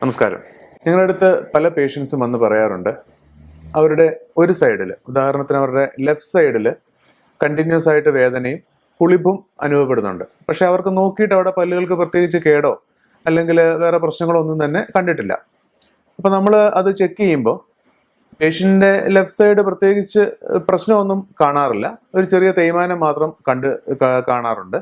നമസ്കാരം. ഞങ്ങളുടെ അടുത്ത് പല പേഷ്യൻസും വന്ന് പറയാറുണ്ട്, അവരുടെ ഒരു സൈഡിൽ, ഉദാഹരണത്തിന് അവരുടെ ലെഫ്റ്റ് സൈഡിൽ കണ്ടിന്യൂസ് ആയിട്ട് വേദനയും പുളിപ്പും അനുഭവപ്പെടുന്നുണ്ട്. പക്ഷെ അവർക്ക് നോക്കിയിട്ട് അവിടെ പല്ലുകൾക്ക് പ്രത്യേകിച്ച് കേടോ അല്ലെങ്കിൽ വേറെ പ്രശ്നങ്ങളോ ഒന്നും തന്നെ കണ്ടിട്ടില്ല. അപ്പോൾ നമ്മൾ അത് ചെക്ക് ചെയ്യുമ്പോൾ പേഷ്യൻ്റെ ലെഫ്റ്റ് സൈഡ് പ്രത്യേകിച്ച് പ്രശ്നമൊന്നും കാണാറില്ല, ഒരു ചെറിയ തേയ്മാനം മാത്രം കാണാറുണ്ട്.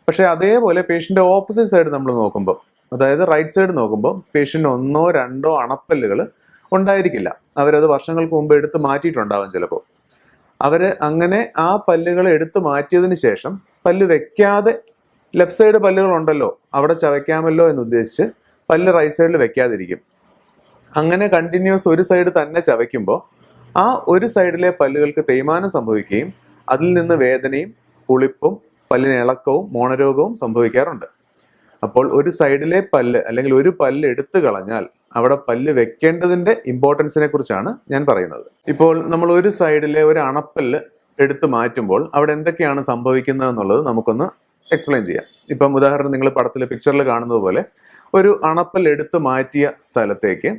പക്ഷേ അതേപോലെ പേഷ്യൻ്റെ ഓപ്പോസിറ്റ് സൈഡ് നമ്മൾ നോക്കുമ്പോൾ, അതായത് റൈറ്റ് സൈഡ് നോക്കുമ്പോൾ പേഷ്യൻ്റ് ഒന്നോ രണ്ടോ അണപ്പല്ലുകൾ ഉണ്ടായിരിക്കില്ല. അവരത് വർഷങ്ങൾക്ക് മുമ്പ് എടുത്ത് മാറ്റിയിട്ടുണ്ടാവും. ചിലപ്പോൾ അവർ അങ്ങനെ ആ പല്ലുകൾ എടുത്ത് മാറ്റിയതിന് ശേഷം പല്ല് വെക്കാതെ, ലെഫ്റ്റ് സൈഡ് പല്ലുകൾ ഉണ്ടല്ലോ അവിടെ ചവയ്ക്കാമല്ലോ എന്ന് ഉദ്ദേശിച്ച് പല്ല് റൈറ്റ് സൈഡിൽ വെക്കാതിരിക്കും. അങ്ങനെ കണ്ടിന്യൂസ് ഒരു സൈഡ് തന്നെ ചവയ്ക്കുമ്പോൾ ആ ഒരു സൈഡിലെ പല്ലുകൾക്ക് തേയ്മാനം സംഭവിക്കുകയും അതിൽ നിന്ന് വേദനയും പുളിപ്പും പല്ലിന് ഇളക്കവും മോണരോഗവും സംഭവിക്കാറുണ്ട്. അപ്പോൾ ഒരു സൈഡിലെ പല്ല് അല്ലെങ്കിൽ ഒരു പല്ല് എടുത്തു കളഞ്ഞാൽ അവിടെ പല്ല് വെക്കേണ്ടതിൻ്റെ ഇമ്പോർട്ടൻസിനെ കുറിച്ചാണ് ഞാൻ പറയുന്നത്. ഇപ്പോൾ നമ്മൾ ഒരു സൈഡിലെ ഒരു അണപ്പല്ല് എടുത്തു മാറ്റുമ്പോൾ അവിടെ എന്തൊക്കെയാണ് സംഭവിക്കുന്നത് എന്നുള്ളത് നമുക്കൊന്ന് എക്സ്പ്ലെയിൻ ചെയ്യാം. ഇപ്പം ഉദാഹരണം നിങ്ങൾ പടത്തിൽ പിക്ചറിൽ കാണുന്നത് പോലെ ഒരു അണപ്പല്ല് എടുത്തു മാറ്റിയ സ്ഥലത്തേക്ക്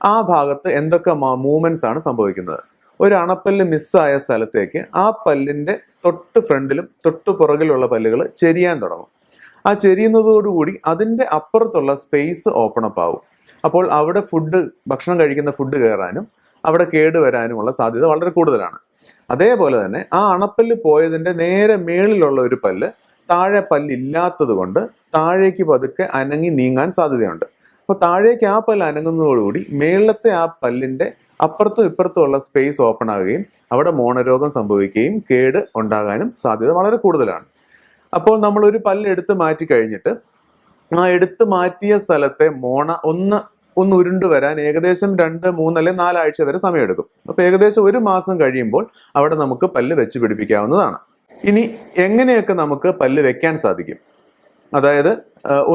ആ ഭാഗത്ത് എന്തൊക്കെ മൂവ്മെന്റ്സ് ആണ് സംഭവിക്കുന്നത്. ഒരു അണപ്പല്ല് മിസ്സായ സ്ഥലത്തേക്ക് ആ പല്ലിൻ്റെ തൊട്ട് ഫ്രണ്ടിലും തൊട്ട് പുറകിലുള്ള പല്ലുകൾ ചെരിയാൻ തുടങ്ങും. ആ ചെരിയുന്നതോടുകൂടി അതിൻ്റെ അപ്പുറത്തുള്ള സ്പേസ് ഓപ്പൺ അപ്പ് ആവും. അപ്പോൾ അവിടെ ഭക്ഷണം കഴിക്കുന്ന ഫുഡ് കയറാനും അവിടെ കേടുവരാനുമുള്ള സാധ്യത വളരെ കൂടുതലാണ്. അതേപോലെ തന്നെ ആ അണപ്പല്ല് പോയതിൻ്റെ നേരെ മേളിലുള്ള ഒരു പല്ല് താഴെ പല്ലില്ലാത്തത് കൊണ്ട് താഴേക്ക് പതുക്കെ അനങ്ങി നീങ്ങാൻ സാധ്യതയുണ്ട്. അപ്പോൾ താഴേക്ക് ആ പല്ല് അനങ്ങുന്നതോടുകൂടി മേളത്തെ ആ പല്ലിൻ്റെ അപ്പുറത്തും ഇപ്പുറത്തും ഉള്ള സ്പേസ് ഓപ്പൺ ആകുകയും അവിടെ മോണരോഗം സംഭവിക്കുകയും കേട് ഉണ്ടാകാനും സാധ്യത വളരെ കൂടുതലാണ്. അപ്പോൾ നമ്മൾ ഒരു പല്ല് എടുത്ത് മാറ്റി കഴിഞ്ഞിട്ട് ആ എടുത്ത് മാറ്റിയ സ്ഥലത്തെ മോണ ഒന്ന് ഉരുണ്ടു വരാൻ ഏകദേശം 2, 3 അല്ലെങ്കിൽ 4 ആഴ്ച വരെ സമയമെടുക്കും. അപ്പോൾ ഏകദേശം 1 മാസം കഴിയുമ്പോൾ അവിടെ നമുക്ക് പല്ല് വെച്ച് പിടിപ്പിക്കാവുന്നതാണ്. ഇനി എങ്ങനെയൊക്കെ നമുക്ക് പല്ല് വെക്കാൻ സാധിക്കും? അതായത്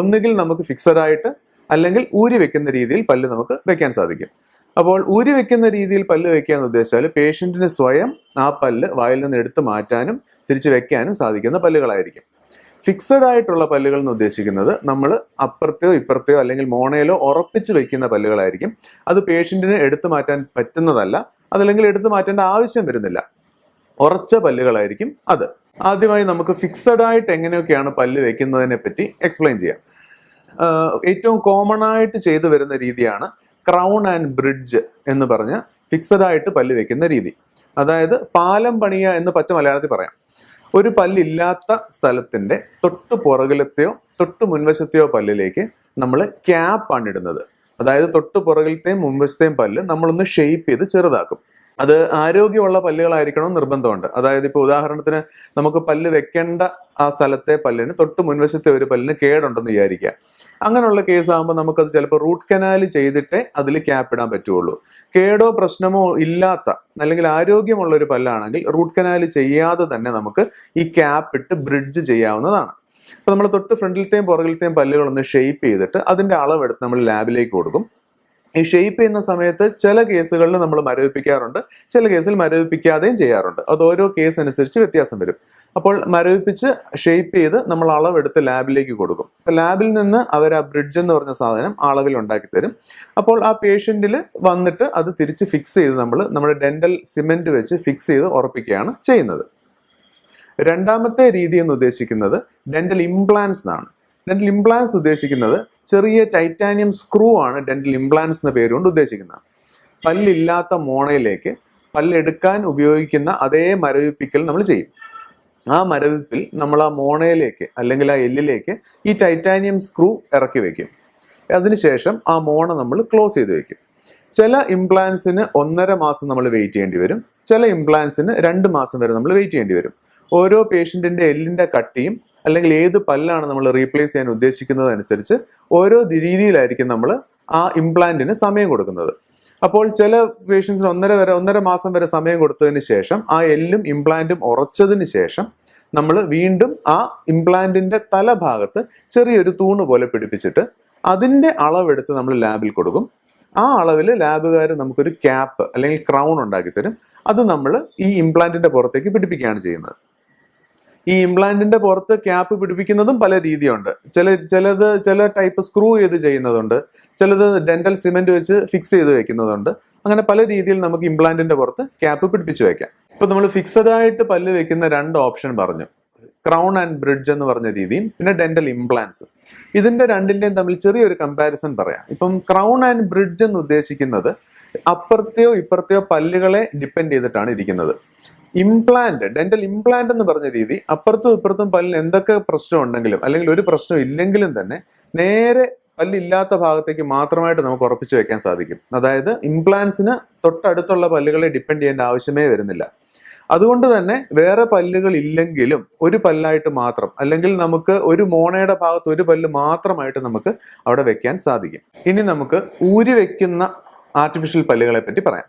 ഒന്നുകിൽ നമുക്ക് ഫിക്സഡ് ആയിട്ട് അല്ലെങ്കിൽ ഊരി വെക്കുന്ന രീതിയിൽ പല്ല് നമുക്ക് വെക്കാൻ സാധിക്കും. അപ്പോൾ ഊരി വെക്കുന്ന രീതിയിൽ പല്ല് വെക്കുക എന്ന് ഉദ്ദേശിച്ചാൽ പേഷ്യൻറ്റിന് സ്വയം ആ പല്ല് വായിൽ നിന്ന് എടുത്ത് മാറ്റാനും തിരിച്ചു വെക്കാനും സാധിക്കുന്ന പല്ലുകളായിരിക്കും. ഫിക്സഡ് ആയിട്ടുള്ള പല്ലുകൾ എന്ന് ഉദ്ദേശിക്കുന്നത് നമ്മൾ അപ്പുറത്തെയോ ഇപ്പുറത്തെയോ അല്ലെങ്കിൽ മോണയിലോ ഉറപ്പിച്ച് വെക്കുന്ന പല്ലുകളായിരിക്കും. അത് പേഷ്യൻറ്റിന് എടുത്തു മാറ്റാൻ പറ്റുന്നതല്ല, അതല്ലെങ്കിൽ എടുത്തു മാറ്റേണ്ട ആവശ്യം വരുന്നില്ല. ഉറച്ച പല്ലുകളായിരിക്കും അത്. ആദ്യമായി നമുക്ക് ഫിക്സഡ് ആയിട്ട് എങ്ങനെയൊക്കെയാണ് പല്ല് വെക്കുന്നതിനെ പറ്റി എക്സ്പ്ലെയിൻ ചെയ്യാം. ഏറ്റവും കോമൺ ആയിട്ട് ചെയ്തു വരുന്ന രീതിയാണ് ക്രൗൺ ആൻഡ് ബ്രിഡ്ജ് എന്ന് പറഞ്ഞ ഫിക്സഡ് ആയിട്ട് പല്ല് വെക്കുന്ന രീതി. അതായത് പാലം പണിയ എന്ന് പച്ച മലയാളത്തിൽ പറയാം. ഒരു പല്ലില്ലാത്ത സ്ഥലത്തിൻ്റെ തൊട്ട് പുറകിലത്തെയോ തൊട്ട് മുൻവശത്തെയോ പല്ലിലേക്ക് നമ്മൾ ക്യാപ്പാണ് ഇടുന്നത്. അതായത് തൊട്ട് പുറകിലത്തെയും മുൻവശത്തെയും പല്ല് നമ്മളൊന്ന് ഷേപ്പ് ചെയ്ത് ചെറുതാക്കും. അത് ആരോഗ്യമുള്ള പല്ലുകളായിരിക്കണം നിർബന്ധമുണ്ട്. അതായത് ഇപ്പോൾ ഉദാഹരണത്തിന് നമുക്ക് പല്ല് വെക്കേണ്ട ആ സ്ഥലത്തെ പല്ലിന് തൊട്ട് മുൻവശത്തെ ഒരു പല്ലിന് കേടുണ്ടെന്ന് വിചാരിക്കുക. അങ്ങനെയുള്ള കേസ് ആകുമ്പോൾ നമുക്കത് ചിലപ്പോൾ റൂട്ട് കനാൽ ചെയ്തിട്ടേ അതിൽ ക്യാപ്പ് ഇടാൻ പറ്റുള്ളൂ. കേടോ പ്രശ്നമോ ഇല്ലാത്ത അല്ലെങ്കിൽ ആരോഗ്യമുള്ള ഒരു പല്ലാണെങ്കിൽ റൂട്ട് കനാൽ ചെയ്യാതെ തന്നെ നമുക്ക് ഈ ക്യാപ്പ് ഇട്ട് ബ്രിഡ്ജ് ചെയ്യാവുന്നതാണ്. അപ്പോൾ നമ്മൾ തൊട്ട് ഫ്രണ്ടിലത്തെയും പുറകിലത്തെയും പല്ലുകളൊന്ന് ഷേപ്പ് ചെയ്തിട്ട് അതിൻ്റെ അളവെടുത്ത് നമ്മൾ ലാബിലേക്ക് കൊടുക്കും. ഈ ഷേപ്പ് ചെയ്യുന്ന സമയത്ത് ചില കേസുകളിൽ നമ്മൾ മരവിപ്പിക്കാറുണ്ട്, ചില കേസിൽ മരവിപ്പിക്കാതെയും ചെയ്യാറുണ്ട്. അത് ഓരോ കേസ് അനുസരിച്ച് വ്യത്യാസം വരും. അപ്പോൾ മരവിപ്പിച്ച് ഷേപ്പ് ചെയ്ത് നമ്മൾ അളവെടുത്ത് ലാബിലേക്ക് കൊടുക്കും. അപ്പോൾ ലാബിൽ നിന്ന് അവർ ആ ബ്രിഡ്ജ് എന്ന് പറഞ്ഞ സാധനം അളവിൽ ഉണ്ടാക്കി തരും. അപ്പോൾ ആ പേഷ്യൻറ്റിൽ വന്നിട്ട് അത് തിരിച്ച് ഫിക്സ് ചെയ്ത് നമ്മുടെ ഡെന്റൽ സിമെന്റ് വെച്ച് ഫിക്സ് ചെയ്ത് ഉറപ്പിക്കുകയാണ് ചെയ്യുന്നത്. രണ്ടാമത്തെ രീതി എന്ന് ഉദ്ദേശിക്കുന്നത് ഡെന്റൽ ഇംപ്ലാന്റ്സ് എന്നാണ്. ഡെന്റൽ ഇംപ്ലാന്റ്സ് ഉദ്ദേശിക്കുന്നത് ചെറിയ ടൈറ്റാനിയം സ്ക്രൂ ആണ് ഡെന്റൽ ഇംപ്ലാന്റ്സ് എന്ന പേരുകൊണ്ട് ഉദ്ദേശിക്കുന്നത്. പല്ലില്ലാത്ത മോണയിലേക്ക് പല്ലെടുക്കാൻ ഉപയോഗിക്കുന്ന അതേ മരവിപ്പിക്കൽ നമ്മൾ ചെയ്യും. ആ മരവിപ്പിൽ നമ്മൾ ആ മോണയിലേക്ക് അല്ലെങ്കിൽ ആ എല്ലിലേക്ക് ഈ ടൈറ്റാനിയം സ്ക്രൂ ഇറക്കി വെക്കും. അതിനുശേഷം ആ മോണ നമ്മൾ ക്ലോസ് ചെയ്ത് വെക്കും. ചില ഇംപ്ലാന്റ്സിന് 1.5 മാസം നമ്മൾ വെയിറ്റ് ചെയ്യേണ്ടി വരും, ചില ഇംപ്ലാന്റ്സിന് 2 മാസം വരെ നമ്മൾ വെയിറ്റ് ചെയ്യേണ്ടി വരും. ഓരോ പേഷ്യൻറ്റിൻ്റെ എല്ലിൻ്റെ കട്ടിയും അല്ലെങ്കിൽ ഏത് പല്ലാണ് നമ്മൾ റീപ്ലേസ് ചെയ്യാൻ ഉദ്ദേശിക്കുന്നത് അനുസരിച്ച് ഓരോ രീതിയിലായിരിക്കും നമ്മൾ ആ ഇംപ്ലാന്റിന് സമയം കൊടുക്കുന്നത്. അപ്പോൾ ചില പേഷ്യൻസിന് 1.5 മാസം വരെ സമയം കൊടുത്തതിന് ശേഷം ആ എല്ലും ഇംപ്ലാന്റും ഉറച്ചതിന് ശേഷം നമ്മൾ വീണ്ടും ആ ഇംപ്ലാന്റിന്റെ തലഭാഗത്ത് ചെറിയൊരു തൂണ് പോലെ പിടിപ്പിച്ചിട്ട് അതിൻ്റെ അളവെടുത്ത് നമ്മൾ ലാബിൽ കൊടുക്കും. ആ അളവിൽ ലാബുകാർ നമുക്കൊരു ക്യാപ്പ് അല്ലെങ്കിൽ ക്രൗൺ ഉണ്ടാക്കി തരും. അത് നമ്മൾ ഈ ഇംപ്ലാന്റിന്റെ പുറത്തേക്ക് പിടിപ്പിക്കുകയാണ് ചെയ്യുന്നത്. ഈ ഇംപ്ലാന്റിന്റെ പുറത്ത് ക്യാപ്പ് പിടിപ്പിക്കുന്നതും പല രീതിയുണ്ട്. ചില ടൈപ്പ് സ്ക്രൂ ചെയ്ത് ചെയ്യുന്നതുണ്ട്, ചിലത് ഡെന്റൽ സിമെന്റ് വെച്ച് ഫിക്സ് ചെയ്ത് വെക്കുന്നതുണ്ട്. അങ്ങനെ പല രീതിയിൽ നമുക്ക് ഇംപ്ലാന്റിന്റെ പുറത്ത് ക്യാപ്പ് പിടിപ്പിച്ചു വെക്കാം. ഇപ്പൊ നമ്മൾ ഫിക്സഡ് ആയിട്ട് പല്ല് വെക്കുന്ന 2 ഓപ്ഷൻ പറഞ്ഞു, ക്രൗൺ ആൻഡ് ബ്രിഡ്ജ് എന്ന് പറഞ്ഞ രീതിയും പിന്നെ ഡെന്റൽ ഇംപ്ലാന്റ്സ്. ഇതിന്റെ രണ്ടിന്റെയും തമ്മിൽ ചെറിയൊരു കമ്പാരിസൺ പറയാം. ഇപ്പം ക്രൗൺ ആൻഡ് ബ്രിഡ്ജ് എന്ന് ഉദ്ദേശിക്കുന്നത് അപ്പുറത്തെയോ ഇപ്പുറത്തെയോ പല്ലുകളെ ഡിപ്പെൻഡ് ചെയ്തിട്ടാണ് ഇരിക്കുന്നത്. ഇംപ്ലാന്റ്, ഡെന്റൽ ഇംപ്ലാന്റ് എന്ന് പറഞ്ഞ രീതി അപ്പുറത്തും ഇപ്പുറത്തും പല്ലിന് എന്തൊക്കെ പ്രശ്നം ഉണ്ടെങ്കിലും അല്ലെങ്കിൽ ഒരു പ്രശ്നം ഇല്ലെങ്കിലും തന്നെ നേരെ പല്ലില്ലാത്ത ഭാഗത്തേക്ക് മാത്രമായിട്ട് നമുക്ക് ഉറപ്പിച്ചു വെക്കാൻ സാധിക്കും. അതായത് ഇംപ്ലാന്റ്സിന് തൊട്ടടുത്തുള്ള പല്ലുകളെ ഡിപ്പെൻഡ് ചെയ്യേണ്ട ആവശ്യമേ വരുന്നില്ല. അതുകൊണ്ട് തന്നെ വേറെ പല്ലുകൾ ഇല്ലെങ്കിലും ഒരു പല്ലായിട്ട് മാത്രം, അല്ലെങ്കിൽ നമുക്ക് ഒരു മോണയുടെ ഭാഗത്ത് ഒരു പല്ല് മാത്രമായിട്ട് നമുക്ക് അവിടെ വെക്കാൻ സാധിക്കും. ഇനി നമുക്ക് ഊരി വെക്കുന്ന ആർട്ടിഫിഷ്യൽ പല്ലുകളെ പറ്റി പറയാം.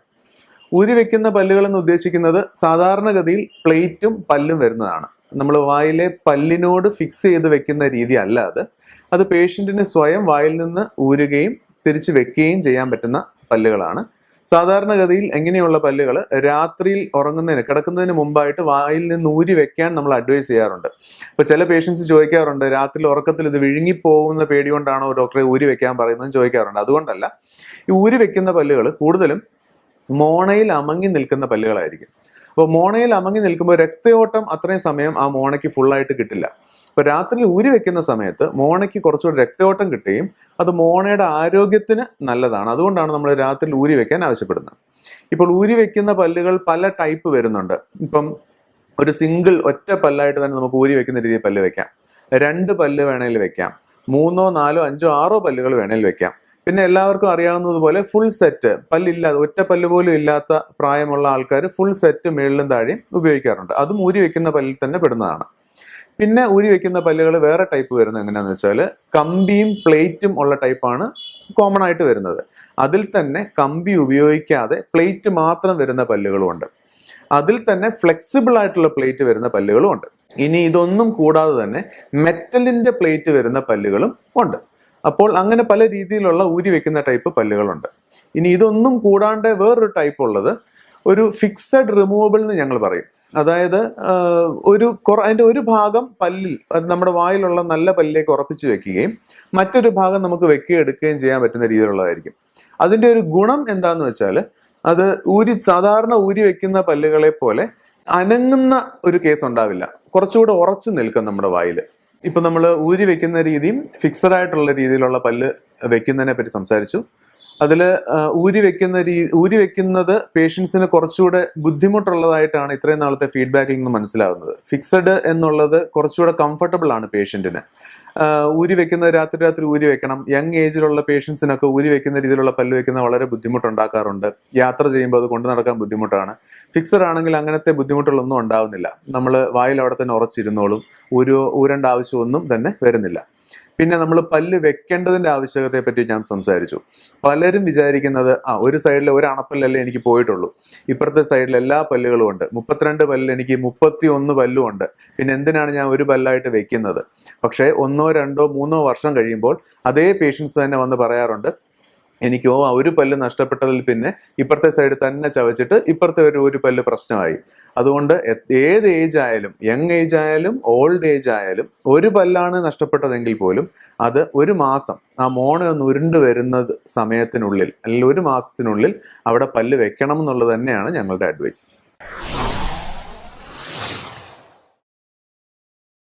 ഊരി വെക്കുന്ന പല്ലുകൾ എന്ന് ഉദ്ദേശിക്കുന്നത് സാധാരണഗതിയിൽ പ്ലേറ്റും പല്ലും വരുന്നതാണ്. നമ്മൾ വായിലെ പല്ലിനോട് ഫിക്സ് ചെയ്ത് വെക്കുന്ന രീതി അല്ലാതെ അത് പേഷ്യന്റിന് സ്വയം വായിൽ നിന്ന് ഊരുകയും തിരിച്ചു വെക്കുകയും ചെയ്യാൻ പറ്റുന്ന പല്ലുകളാണ്. സാധാരണഗതിയിൽ എങ്ങനെയുള്ള പല്ലുകൾ രാത്രിയിൽ കിടക്കുന്നതിന് മുമ്പായിട്ട് വായിൽ നിന്ന് ഊരി വെക്കാൻ നമ്മൾ അഡ്വൈസ് ചെയ്യാറുണ്ട്. ഇപ്പൊ ചില പേഷ്യൻസ് ചോദിക്കാറുണ്ട്, രാത്രി ഉറക്കത്തിൽ ഇത് വിഴുങ്ങിപ്പോകുന്ന പേടി കൊണ്ടാണോ ഡോക്ടറെ ഊരി വെക്കാൻ പറയുന്നത് ചോദിക്കാറുണ്ട്. അതുകൊണ്ടല്ല. ഈ ഊരി വെക്കുന്ന പല്ലുകൾ കൂടുതലും മോണയിൽ അമങ്ങി നിൽക്കുന്ന പല്ലുകളായിരിക്കും. അപ്പോൾ മോണയിൽ അമങ്ങി നിൽക്കുമ്പോൾ രക്തയോട്ടം അത്രയും സമയം ആ മോണയ്ക്ക് ഫുള്ളായിട്ട് കിട്ടില്ല. അപ്പോൾ രാത്രി ഊരി വെക്കുന്ന സമയത്ത് മോണയ്ക്ക് കുറച്ചുകൂടി രക്തയോട്ടം കിട്ടുകയും അത് മോണയുടെ ആരോഗ്യത്തിന് നല്ലതാണ്. അതുകൊണ്ടാണ് നമ്മൾ രാത്രി ഊരി വെക്കാൻ ആവശ്യപ്പെടുന്നത്. ഇപ്പോൾ ഊരി വെക്കുന്ന പല്ലുകൾ പല ടൈപ്പ് വരുന്നുണ്ട്. ഇപ്പം ഒരു സിംഗിൾ ഒറ്റ പല്ലായിട്ട് തന്നെ നമുക്ക് ഊരി വെക്കുന്ന രീതിയിൽ പല്ല് വെക്കാം. 2 പല്ല് വേണേൽ വെക്കാം. 3, 4, 5, 6 പല്ലുകൾ വേണേൽ വെക്കാം. പിന്നെ എല്ലാവർക്കും അറിയാവുന്നതുപോലെ ഫുൾ സെറ്റ്, പല്ലില്ലാതെ ഒറ്റ പല്ല് പോലും ഇല്ലാത്ത പ്രായമുള്ള ആൾക്കാർ ഫുൾ സെറ്റ് മേളിലും താഴെയും ഉപയോഗിക്കാറുണ്ട്. അതും ഊരി വെക്കുന്ന പല്ലിൽ തന്നെ പെടുന്നതാണ്. പിന്നെ ഊരി വെക്കുന്ന പല്ലുകൾ വേറെ ടൈപ്പ് വരുന്നത് എങ്ങനെയാണെന്ന് വെച്ചാൽ കമ്പിയും പ്ലേറ്റും ഉള്ള ടൈപ്പാണ് കോമൺ ആയിട്ട് വരുന്നത്. അതിൽ തന്നെ കമ്പി ഉപയോഗിക്കാതെ പ്ലേറ്റ് മാത്രം വരുന്ന പല്ലുകളും ഉണ്ട്. അതിൽ തന്നെ ഫ്ലെക്സിബിൾ ആയിട്ടുള്ള പ്ലേറ്റ് വരുന്ന പല്ലുകളും ഉണ്ട്. ഇനി ഇതൊന്നും കൂടാതെ തന്നെ മെറ്റലിന്റെ പ്ലേറ്റ് വരുന്ന പല്ലുകളും ഉണ്ട്. അപ്പോൾ അങ്ങനെ പല രീതിയിലുള്ള ഊരി വെക്കുന്ന ടൈപ്പ് പല്ലുകളുണ്ട്. ഇനി ഇതൊന്നും കൂടാണ്ട് വേറൊരു ടൈപ്പ് ഉള്ളത് ഒരു ഫിക്സഡ് റിമൂവബിൾ എന്ന് ഞങ്ങൾ പറയും. അതായത് അതിന്റെ ഒരു ഭാഗം പല്ലിൽ, നമ്മുടെ വായിലുള്ള നല്ല പല്ലിലേക്ക് ഉറപ്പിച്ചു വെക്കുകയും മറ്റൊരു ഭാഗം നമുക്ക് എടുക്കുകയും ചെയ്യാൻ പറ്റുന്ന രീതിയിലുള്ളതായിരിക്കും. അതിന്റെ ഒരു ഗുണം എന്താന്ന് വെച്ചാൽ അത് സാധാരണ ഊരി വെക്കുന്ന പല്ലുകളെ പോലെ അനങ്ങുന്ന ഒരു കേസ് ഉണ്ടാവില്ല. കുറച്ചുകൂടെ ഉറച്ചു നിൽക്കും നമ്മുടെ വായിൽ. ഇപ്പൊ നമ്മൾ ഊരി വെക്കുന്ന രീതിയും ഫിക്സഡ് ആയിട്ടുള്ള രീതിയിലുള്ള പല്ല് വെക്കുന്നതിനെ പറ്റി സംസാരിച്ചു. അതിൽ ഊരി വെക്കുന്നത് പേഷ്യൻസിന് കുറച്ചുകൂടെ ബുദ്ധിമുട്ടുള്ളതായിട്ടാണ് ഇത്രയും നാളത്തെ ഫീഡ്ബാക്കിൽ നിന്ന് മനസ്സിലാവുന്നത്. ഫിക്സഡ് എന്നുള്ളത് കുറച്ചുകൂടെ കംഫർട്ടബിൾ ആണ് പേഷ്യന്റിന്. ഊരി വെക്കുന്നത് രാത്രി ഊരി വെക്കണം. യങ് ഏജിലുള്ള പേഷ്യൻസിനൊക്കെ ഊരി വെക്കുന്ന രീതിയിലുള്ള പല്ല് വെക്കുന്നത് വളരെ ബുദ്ധിമുട്ടുണ്ടാക്കാറുണ്ട്. യാത്ര ചെയ്യുമ്പോൾ അത് കൊണ്ടു നടക്കാൻ ബുദ്ധിമുട്ടാണ്. ഫിക്സഡ് ആണെങ്കിൽ അങ്ങനത്തെ ബുദ്ധിമുട്ടുകളൊന്നും ഉണ്ടാവുന്നില്ല. നമ്മൾ വായിൽ അവിടെ തന്നെ ഉറച്ചിരുന്നോളും. ഊരേണ്ട ആവശ്യമൊന്നും തന്നെ വരുന്നില്ല. പിന്നെ നമ്മൾ പല്ല് വെക്കേണ്ടതിന്റെ ആവശ്യകതയെ പറ്റി ഞാൻ സംസാരിച്ചു. പലരും വിചാരിക്കുന്നത് ഒരു സൈഡിൽ ഒരു അണപ്പല്ലല്ലേ എനിക്ക് പോയിട്ടുള്ളൂ, ഇപ്പുറത്തെ സൈഡിൽ എല്ലാ പല്ലുകളും ഉണ്ട്, 32 പല്ല് എനിക്ക് 31 പല്ലും ഉണ്ട്, പിന്നെ എന്തിനാണ് ഞാൻ ഒരു പല്ലായിട്ട് വെക്കുന്നത്? പക്ഷേ 1, 2, 3 വർഷം കഴിയുമ്പോൾ അതേ പേഷ്യൻസ് തന്നെ വന്ന് പറയാറുണ്ട്, എനിക്കോ ഒരു പല്ല് നഷ്ടപ്പെട്ടതിൽ പിന്നെ ഇപ്പുറത്തെ സൈഡ് തന്നെ ചവച്ചിട്ട് ഇപ്പുറത്തെ ഒരു പല്ല് പ്രശ്നമായി. അതുകൊണ്ട് ഏത് ഏജ് ആയാലും, യങ് ഏജ് ആയാലും ഓൾഡ് ഏജ് ആയാലും, ഒരു പല്ലാണ് നഷ്ടപ്പെട്ടതെങ്കിൽ പോലും അത് 1 മാസം ആ മോണ ഒന്ന് ഉരുണ്ട് വരുന്നത് സമയത്തിനുള്ളിൽ അല്ലെങ്കിൽ 1 മാസത്തിനുള്ളിൽ അവിടെ പല്ല് വെക്കണം എന്നുള്ളത് തന്നെയാണ് ഞങ്ങളുടെ അഡ്വൈസ്.